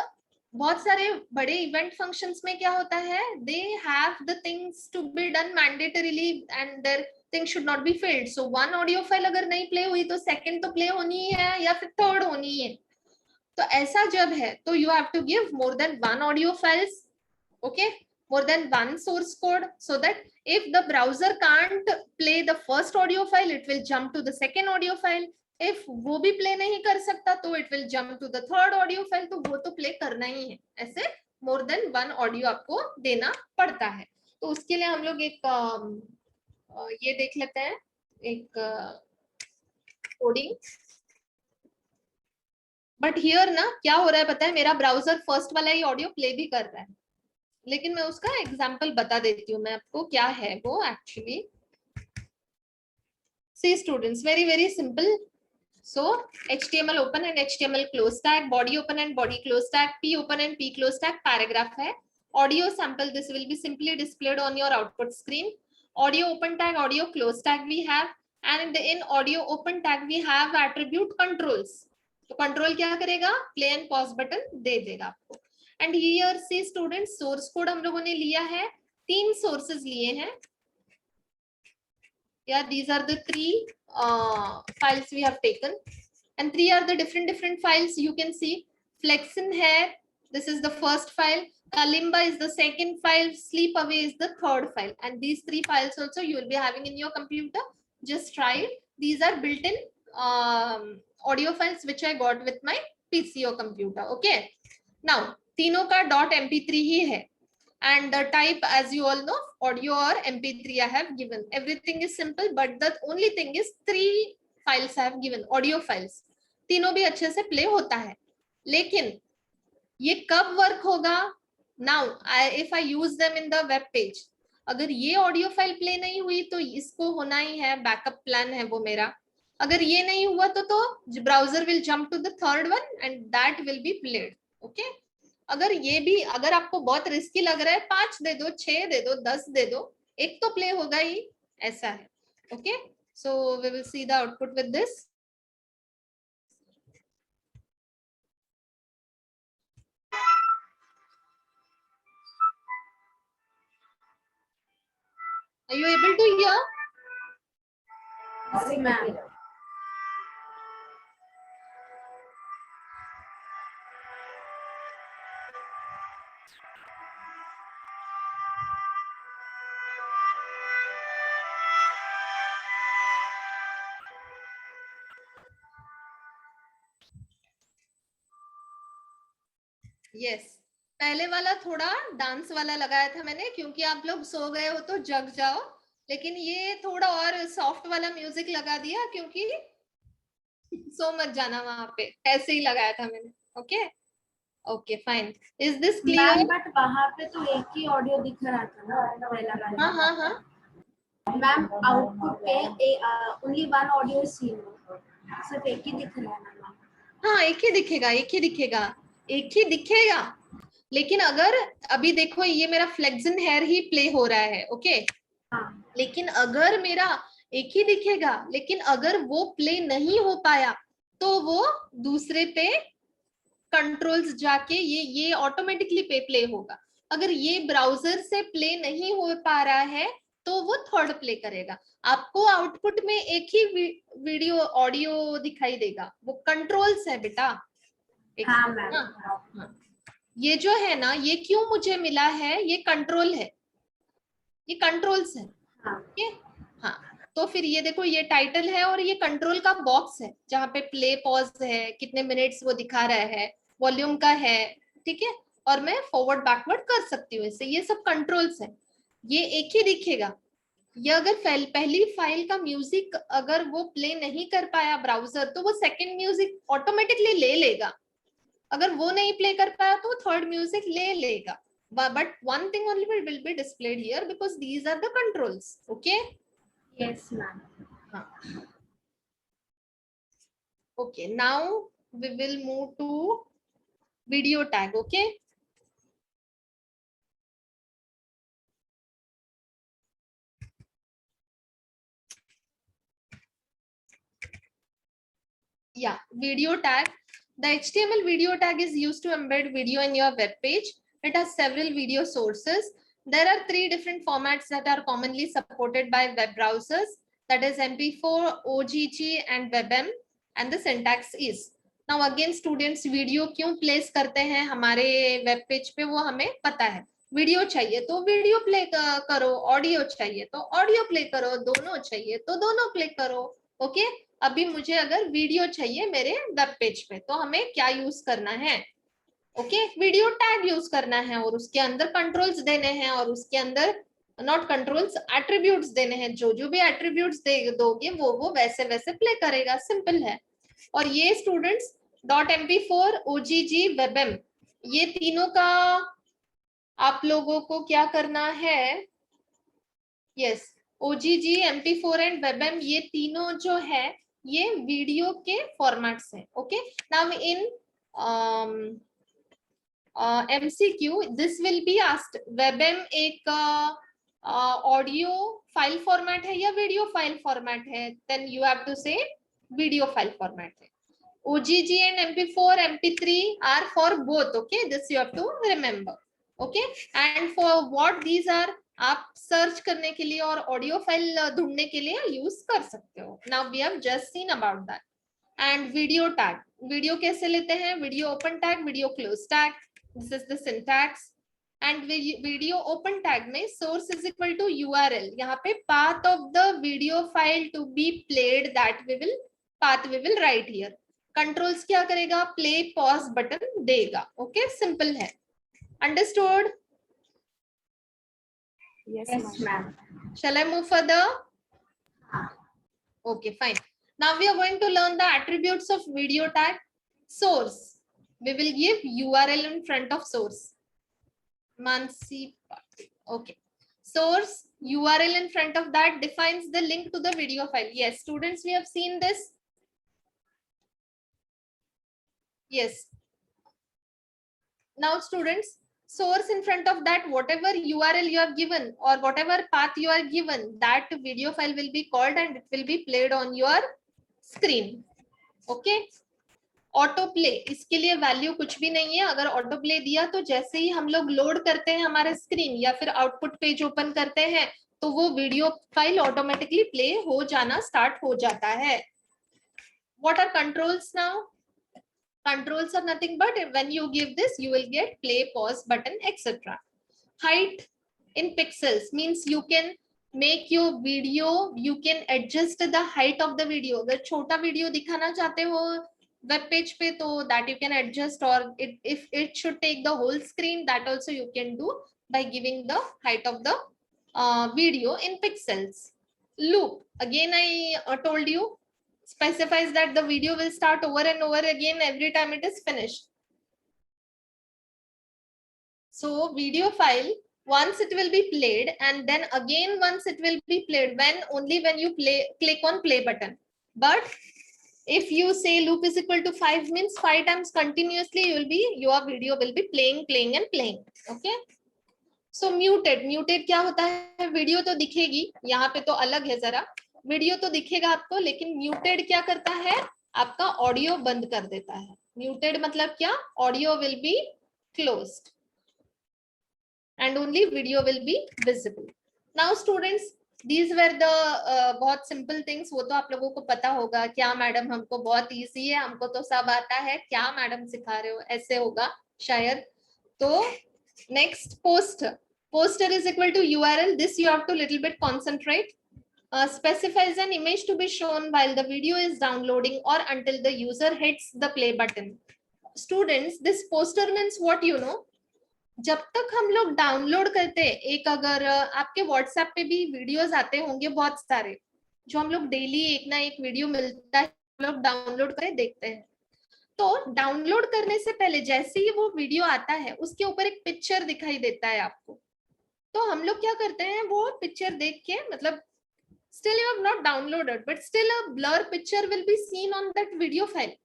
बहुत सारे बड़े इवेंट फंक्शंस में क्या होता है, they have the things to be done mandatorily and their thing should not be failed. So one audio file अगर नहीं प्ले हुई तो सेकंड तो प्ले होनी ही है या फिर थर्ड होनी ही है. तो ऐसा जब है तो you have to give more than one audio files. Okay, more than one source code, so that if the browser can't play the first audio file, it will jump to the second audio file. If वो भी play नहीं कर सकता तो it will jump to the third audio file. तो वो तो play करना ही है. ऐसे more than one audio आपको देना पड़ता है. तो उसके लिए हम लोग एक ये देख लेते हैं, एक कोडिंग. बट हियर ना क्या हो रहा है पता है, मेरा ब्राउजर फर्स्ट वाला ही ऑडियो प्ले भी कर रहा है, लेकिन मैं उसका एग्जाम्पल बता देती हूँ मैं आपको क्या है वो actually. See students, very very simple. So HTML open and HTML close tag, body open and body close tag, P open and P close tag, paragraph है. Audio sample, this will be simply displayed on your output screen. Audio open tag, audio close tag we have, and in audio open tag we have attribute controls. तो control क्या करेगा, play and pause button दे देगा आपको. And here see students, source code हम लोगों ने लिया है, 3 सोर्सेज लिए हैं. Yeah, these are the 3 files we have taken, and 3 are the different files. You can see Flexin है, this is the first file. Kalimba is the second file. Sleep Away is the third file, and these 3 files also you will be having in your computer. Just try it. These are built-in audio files which I got with my PC or computer. Okay. Now तीनों का .mp3 ही है. And the type, as you all know, audio or MP3 I have given. Everything is simple, but the only thing is 3 files I have given, audio files. तीनों भी अच्छे से play होता है. लेकिन ये कब work होगा? Now, if I use them in the web page, अगर ये audio file play नहीं हुई तो इसको होना ही है, backup plan है वो मेरा. अगर ये नहीं हुआ तो browser will jump to the third one and that will be played. Okay? अगर ये भी, अगर आपको बहुत रिस्की लग रहा है, 5 दे दो, 6 दे दो, 10 दे दो, एक तो प्ले होगा ही, ऐसा है. Okay, so we will see the output with this. Are you able to hear? Yes, ma'am. Yes, पहले वाला थोड़ा डांस वाला लगाया था मैंने, क्योंकि आप लोग सो गए हो तो जग जाओ. लेकिन ये थोड़ा और सॉफ्ट वाला म्यूजिक लगा दिया क्योंकि सो मत जाना वहां पे, ऐसे ही लगाया था मैंने. Okay okay fine. Is this clear? But वहां पे तो एक ही ऑडियो दिख रहा था ना पहला वाला. हाँ हाँ हाँ मैम, आउटपुट पे ओनली 1 ऑडियो सीन, सिर्फ एक ही दिख रहा है ना मैम. हाँ एक ही दिखेगा, एक ही दिखेगा, एक ही दिखेगा। लेकिन अगर अभी देखो ये मेरा फ्लेक्सिन हेयर ही प्ले हो रहा है, ओके, हाँ लेकिन अगर मेरा एक ही दिखेगा, लेकिन अगर वो प्ले नहीं हो पाया तो वो दूसरे पे कंट्रोल्स जाके ये ऑटोमेटिकली पे प्ले होगा। अगर ये ब्राउजर से प्ले नहीं हो पा रहा है तो वो थर्ड प्ले करेगा। आपको आउटपुट में एक ही वीडियो ऑडियो दिखाई देगा, वो कंट्रोल्स है बेटा। एक हाँ second मैम। ना। हाँ। ये जो है ना, ये क्यों मुझे मिला है, ये कंट्रोल है, ये कंट्रोल्स है। हाँ ओके, हाँ, तो फिर ये देखो ये टाइटल है और ये कंट्रोल का बॉक्स है जहाँ पे प्ले पॉज है, कितने मिनट्स वो दिखा रहा है, वॉल्यूम का है, ठीक है, और मैं फॉरवर्ड बैकवर्ड कर सकती हूँ इससे, ये सब कंट्रोल्स है। ये एक ही दिखेगा। ये अगर पहली फाइल का म्यूजिक अगर वो प्ले नहीं कर पाया ब्राउजर, तो वो सेकंड म्यूजिक ऑटोमेटिकली ले लेगा। अगर वो नहीं प्ले कर पाया तो थर्ड म्यूजिक ले लेगा। But one thing only will be displayed here because these are the controls. Okay. Yes ma'am. Okay, now we will move to video tag. Okay. Yeah, video tag. The HTML video tag is used to embed video in your web page. It has several video sources. There are 3 different formats that are commonly supported by web browsers. That is MP4, OGG, and WebM. And the syntax is. Now again, students video क्यों place करते हैं हमारे web page पे, वो हमें पता है। Video चाहिए तो वीडियो प्ले करो, ऑडियो चाहिए तो ऑडियो प्ले करो, दोनों चाहिए तो दोनों प्ले करो। ओके, अभी मुझे अगर वीडियो चाहिए मेरे वेब पेज पे तो हमें क्या यूज करना है, ओके, वीडियो टैग यूज करना है और उसके अंदर कंट्रोल्स देने हैं और उसके अंदर नॉट कंट्रोल्स एट्रीब्यूट्स देने हैं। जो जो भी एट्रीब्यूट्स दोगे वो वैसे वैसे प्ले करेगा, सिंपल है। और ये स्टूडेंट्स .mp4, OGG, WebM, ये तीनों का आप लोगों को क्या करना है, yes, OGG, MP4 and WebM, ये तीनों जो है ये वीडियो के फॉर्मेट्स हैं। Okay, now in MCQ this will be asked, WebM एक ऑडियो फाइल फॉर्मेट है या वीडियो फाइल फॉर्मेट है, देन यू हैव टू से वीडियो फाइल फॉर्मेट है। OGG and MP4, MP3 are for both. Okay, this you have to remember. Okay, and for what these are, आप search करने के लिए और ऑडियो फाइल ढूंढने के लिए यूज कर सकते हो। Now we have just seen about that. And video tag, video कैसे लेते हैं, video open tag, video close tag, this is the syntax. And video open tag में source is equal to URL, यहाँ पे path of the video file to be played, that we will path we will write here. Controls क्या करेगा, play pause button देगा। Okay, simple है, understood? Yes, yes ma'am. Ma'am. Shall I move further? Okay, fine. Now we are going to learn the attributes of video tag. Source, we will give URL in front of source. Mansi, okay. Source, URL in front of that defines the link to the video file. Yes, students, we have seen this. Yes. Now students, source in front of that, whatever URL you have given or whatever path you are given, that video file will be called and it will be played on your screen. Okay. Auto play, इसके लिए value कुछ भी नहीं है। अगर auto play दिया तो जैसे ही हम लोग लोड करते हैं हमारे स्क्रीन या फिर आउटपुट पेज ओपन करते हैं तो वो वीडियो फाइल ऑटोमेटिकली प्ले हो जाना स्टार्ट हो जाता है। What are controls now? Controls are nothing but when you give this, you will get play, pause button, etc. Height in pixels means you can make your video, you can adjust the height of the video. अगर छोटा video दिखाना चाहते हो web page पे तो that you can adjust, or if it should take the whole screen, that also you can do by giving the height of the video in pixels. Loop, again I told you, specifies that the video will start over and over again every time it is finished. So video file, once it will be played and then again once it will be played when only when you click on play button. But If you say loop is equal to 5 means 5 times continuously your video will be playing and playing. Okay. So muted क्या होता है? Video तो दिखेगी, यहाँ पे तो अलग है जरा, वीडियो तो दिखेगा आपको, लेकिन म्यूटेड क्या करता है? आपका ऑडियो बंद कर देता है. म्यूटेड मतलब क्या? Audio will be closed and only video will be visible. Now students, these were the बहुत simple things. वो तो आप लोगों को पता होगा. क्या मैडम हमको बहुत easy है, हमको तो सब आता है, क्या मैडम सिखा रहे हो, ऐसे होगा शायद. तो next poster is equal to URL. This you have to little bit concentrate. Specifies an image to be shown while the video is downloading or until the user hits the play button. Students, this poster means what you know? जब तक हम लोग download करते हैं, एक अगर आपके WhatsApp पे भी वीडियोस आते होंगे बहुत सारे, जो हम लोग डेली एक ना एक वीडियो मिलता है, हम लोग डाउनलोड करके देखते हैं. तो डाउनलोड करने से पहले जैसे ही वो वीडियो आता है, उसके ऊपर एक पिक्चर दिखाई देता है आपको. तो हम लोग क्या करते हैं, वो पिक्चर देख के, मतलब still you have not downloaded, but still a blur picture will be seen on that video file.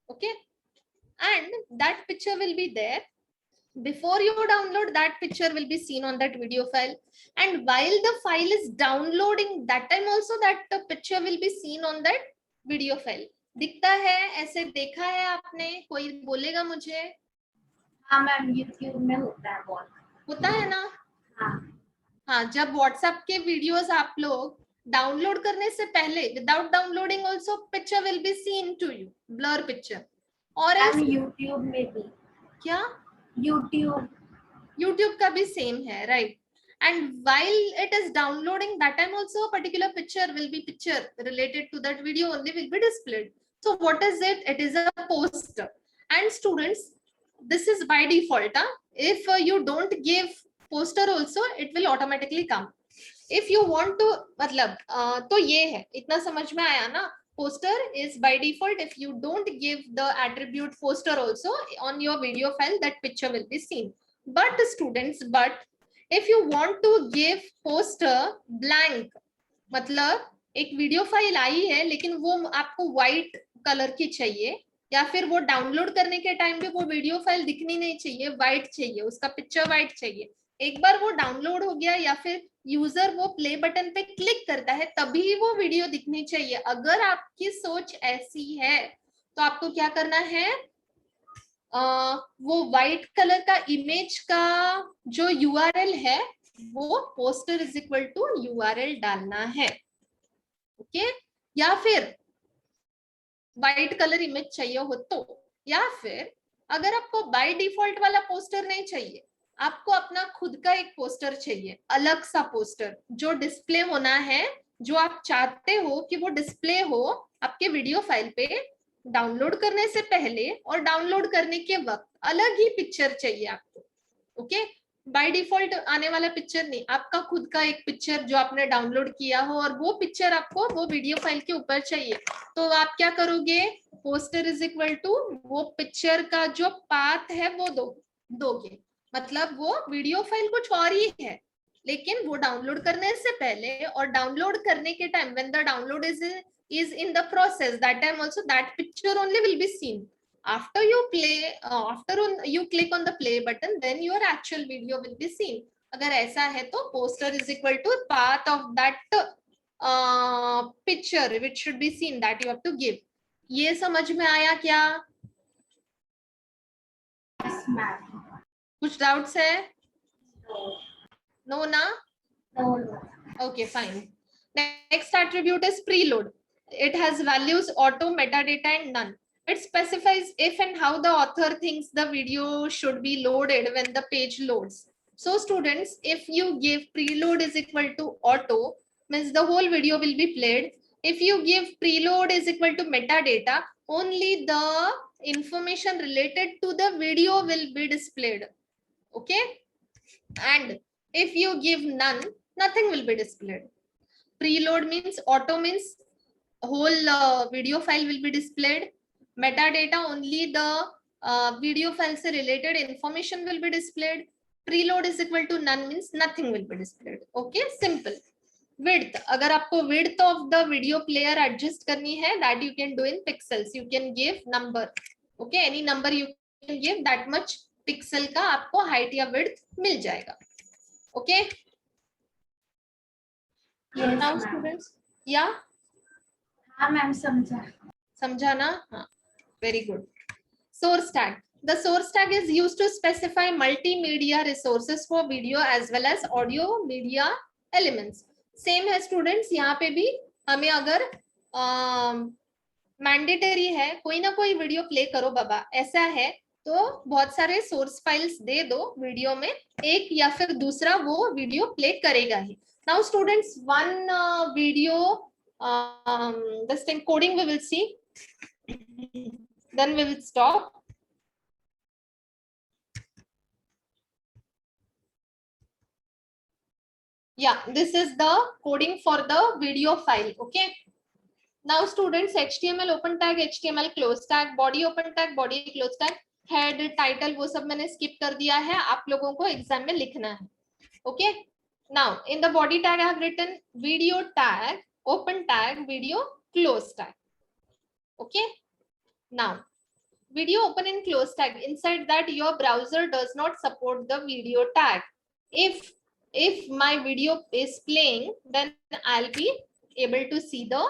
Okay, and that picture will be there. Before you download, that picture will be seen on that video file, and while the file is downloading, that time also that picture will be seen on that video file. दिखता है? ऐसे देखा है आपने? कोई बोलेगा मुझे? हाँ मैम, YouTube में होता है बहुत. होता है ना? हाँ, जब WhatsApp के वीडियोस आप लोग डाउनलोड करने से पहले, without downloading also picture will be seen to you, blur picture. और YouTube में भी. क्या? YouTube का भी सेम है, right? And while it is downloading, that time also a particular picture related to that video only will be displayed. So what is it? It is a poster. And students, this is by default. If you don't give poster also, it will automatically come. If you want to, मतलब तो ये है, इतना समझ में आया ना? Poster is by default. If you don't give the attribute poster also on your video file, that picture will be seen. But students, if you want to give poster blank, मतलब एक वीडियो फाइल आई है लेकिन वो आपको white colour की चाहिए, या फिर वो डाउनलोड करने के टाइम पे वो वीडियो फाइल दिखनी नहीं चाहिए, व्हाइट चाहिए, उसका पिक्चर व्हाइट चाहिए. एक बार वो डाउनलोड हो गया या फिर यूजर वो प्ले बटन पे क्लिक करता है, तभी वो वीडियो दिखनी चाहिए. अगर आपकी सोच ऐसी है तो आपको क्या करना है, वो व्हाइट कलर का इमेज का जो URL है वो poster is equal to URL डालना है. ओके, या फिर व्हाइट कलर इमेज चाहिए हो तो, या फिर अगर आपको बाय डिफॉल्ट वाला पोस्टर नहीं चाहिए, आपको अपना खुद का एक पोस्टर चाहिए, अलग सा पोस्टर जो डिस्प्ले होना है, जो आप चाहते हो कि वो डिस्प्ले हो आपके वीडियो फाइल पे, डाउनलोड करने से पहले और डाउनलोड करने के वक्त अलग ही पिक्चर चाहिए आपको. ओके, बाय डिफॉल्ट आने वाला पिक्चर नहीं, आपका खुद का एक पिक्चर जो आपने डाउनलोड किया हो और वो पिक्चर आपको वो वीडियो फाइल के ऊपर चाहिए. तो आप क्या करोगे, पोस्टर इज इक्वल टू वो पिक्चर का जो पाथ है वो दोगे. मतलब वो वीडियो फाइल कुछ और ही है, लेकिन वो डाउनलोड करने से पहले और डाउनलोड करने के time, when the download is in the process, that time also that picture only will be seen. After you click on the play button, then your actual video will be seen. अगर ऐसा है तो poster is equal to path of that picture which should be seen, that you have to give. ये समझ में आया क्या? Yes, ma'am. कुछ डाउट्स है? नो ना? No. Okay, fine. Next attribute is preload. It has values auto, metadata, and none. It specifies if and how the author thinks the video should be loaded when the page loads. So students, if you give preload is equal to auto, means the whole video will be played. If you give preload is equal to metadata, only the information related to the video will be displayed. Okay, and if you give none, nothing will be displayed. Preload means auto means whole video file will be displayed. Metadata, only the video file se related information will be displayed. Preload is equal to none means nothing will be displayed. Okay, simple. width, अगर आपको width of the video player adjust करनी है, that you can do in pixels. You can give number, okay, any number you can give, that much pixel का आपको height या width मिल जाएगा. Okay. Yes, Now ma'am. students, yeah, हाँ ma'am समझा. समझा ना? हाँ, very good. Source tag. The source tag is used to specify multimedia resources for video as well as audio media elements. Same है students, यहाँ पे भी हमें अगर मैंडेटरी है कोई ना कोई वीडियो प्ले करो बाबा, ऐसा है तो बहुत सारे सोर्स फाइल्स दे दो वीडियो में, एक या फिर दूसरा वो वीडियो प्ले करेगा ही. Now students, one video, this thing coding we will see, then we will stop. Yeah, this is the coding for the video file. Okay. Now students, HTML open tag, HTML close tag, body open tag, body close tag, head, title, वो सब मैंने skip कर दिया है, आप लोगों को exam में लिखना है. Okay. Now in the body tag I have written video tag, open tag, video close tag. Okay. Now video open and close tag, inside that your browser does not support the video tag. If my video is playing, then I'll be able to see the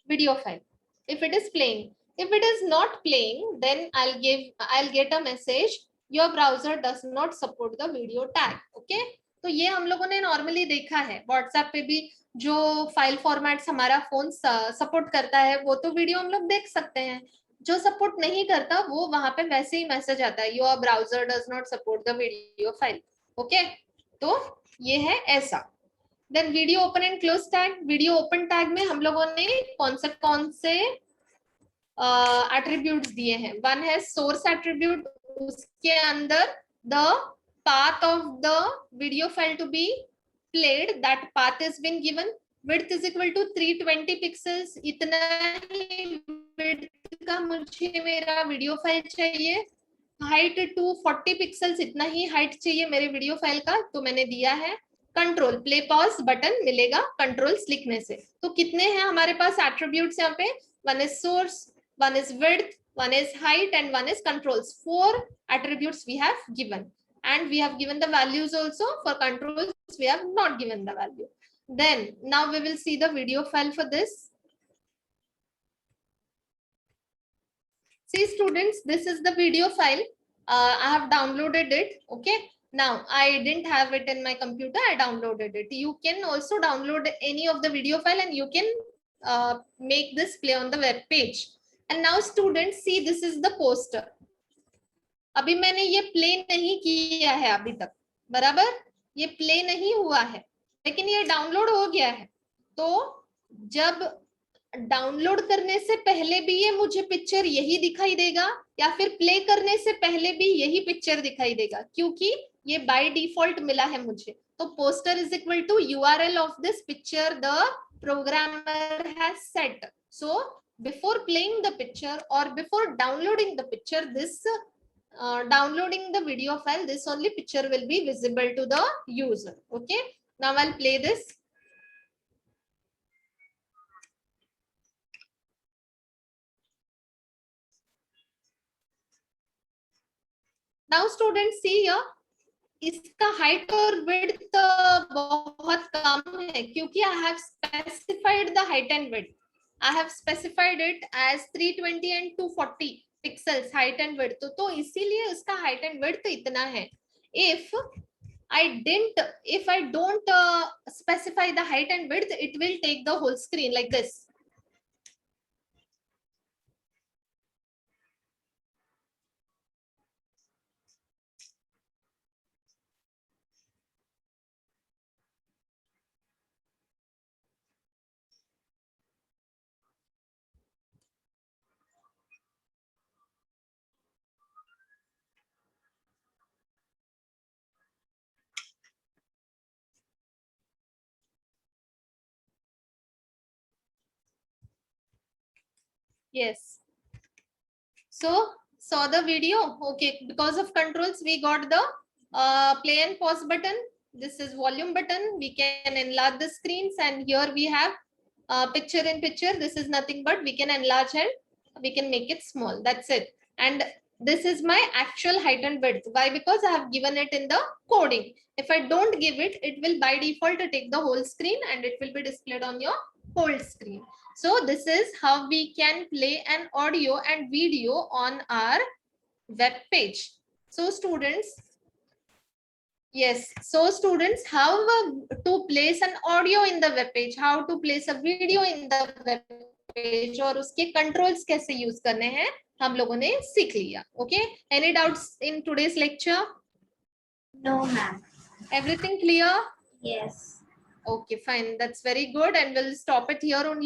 video file. If it is playing, if it is not playing, then I'll get a message, your browser does not support the video tag. Okay. तो ये हम लोगों ने normally देखा है, WhatsApp पे भी जो फाइल फॉर्मेट्स हमारा फोन सपोर्ट करता है वो तो वीडियो हम लोग देख सकते हैं, जो सपोर्ट नहीं करता वो वहां पे वैसे ही मैसेज आता है, your browser does not support the video file. Okay, तो ये है ऐसा. Then video open and close tag. Video open tag में हम लोगों ने कौन से एट्रीब्यूट्स दिए हैं. वन है सोर्स एट्रीब्यूट, उसके अंदर the path of the video file to be played, that path has been given. Width is equal to 320 pixels, इतना ही width का मुझे मेरा वीडियो फाइल चाहिए. हाइट 240 पिक्सल्स, इतना ही हाइट चाहिए मेरे वीडियो फाइल का, तो मैंने दिया है. कंट्रोल प्ले पॉज बटन मिलेगा कंट्रोल्स लिखने से. तो कितने हैं हमारे पास एट्रीब्यूट्स यहाँ पे? One is source, one is width, one is height and one is controls. 4 attributes we have given. And we have given the values also. For controls we have not given the value. Then now we will see the video file for this. See students, this is the video file. I have downloaded it. Okay, now I didn't have it in my computer, I downloaded it. You can also download any of the video file and you can make this play on the web page. And now students, see, this is the poster. अभी मैंने ये play नहीं किया है अभी तक, बराबर, ये प्ले नहीं हुआ है, लेकिन ये डाउनलोड हो गया है. तो जब डाउनलोड करने से पहले भी ये मुझे पिक्चर यही दिखाई देगा या फिर प्ले करने से पहले भी यही पिक्चर दिखाई देगा, क्योंकि ये बाय डिफॉल्ट मिला है मुझे. तो poster is equal to URL of this picture the programmer has set. So before playing the picture और before downloading the picture, this downloading the video file, this only picture will be visible to the user. Okay, now I'll play this. Now students, see here, इसका height और width बहुत कम है, क्योंकि I have specified the height and width. I have specified it as 320 and 240 pixels height and width. तो इसीलिए उसका height and width इतना है. If I don't specify the height and width, it will take the whole screen like this. Yes. So saw the video. Okay, because of controls we got the play and pause button. this is volume button. We can enlarge the screens, and here we have picture in picture. This is nothing but we can enlarge and we can make it small. That's it. And this is my actual height and width. Why? Because I have given it in the coding. If I don't give it, it will by default take the whole screen and it will be displayed on your whole screen. So this is how we can play an audio and video on our web page. So students, yes, so students, how to place an audio in the web page, how to place a video in the web page, और उसके controls कैसे use करने हैं हम लोगों ने सीख लिया. Okay, any doubts in today's lecture? No, ma'am. Everything clear? Yes. Okay, fine, that's very good, and we'll stop it here only.